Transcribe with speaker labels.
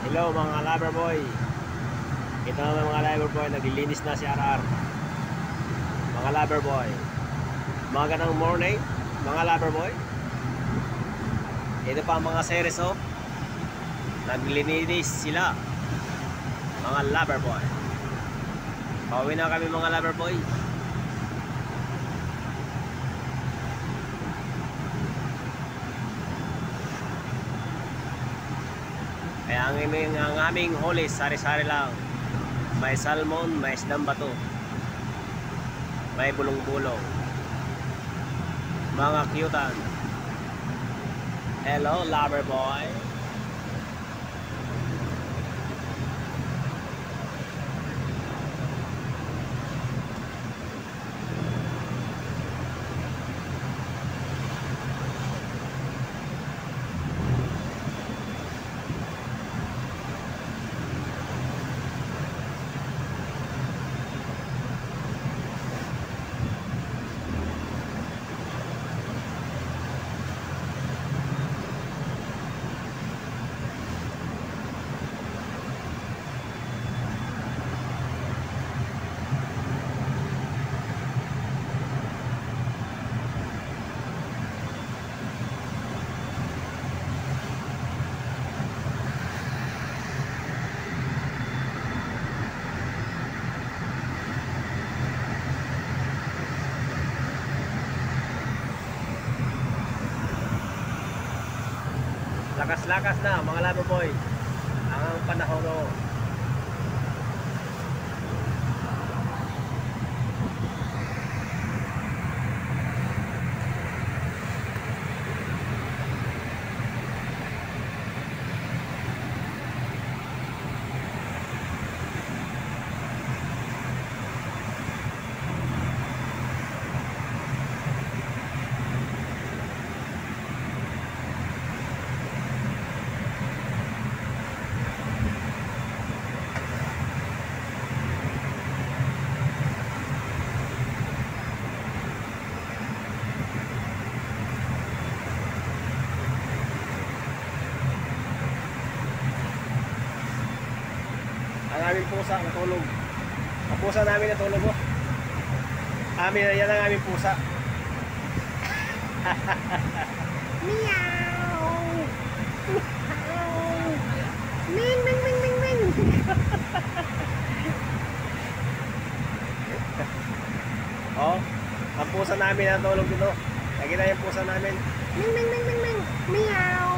Speaker 1: Hello mga lover boy. Ito naman mga lover boy, naglilinis na si RR. Mga lover boy, magandang morning mga lover boy. Ito pa ang mga series of naglilinis sila mga lover boy. Pauwi na kami mga lover boy. Kaya ang aming huli, sari-sari lang. May salmon, may isdang bato, may bulong-bulong, mga cutan. Hello lover boy. Lakas-lakas na mga lover boy ang panahon no. Ang aming pusa natulog. Ang pusa namin natulog oh. Yan ang aming pusa. Meow. Meow. Ming ming ming ming ming. Oh, ang pusa namin natulog dito. Nakita yung pusa namin. Ming ming ming ming ming. Meow.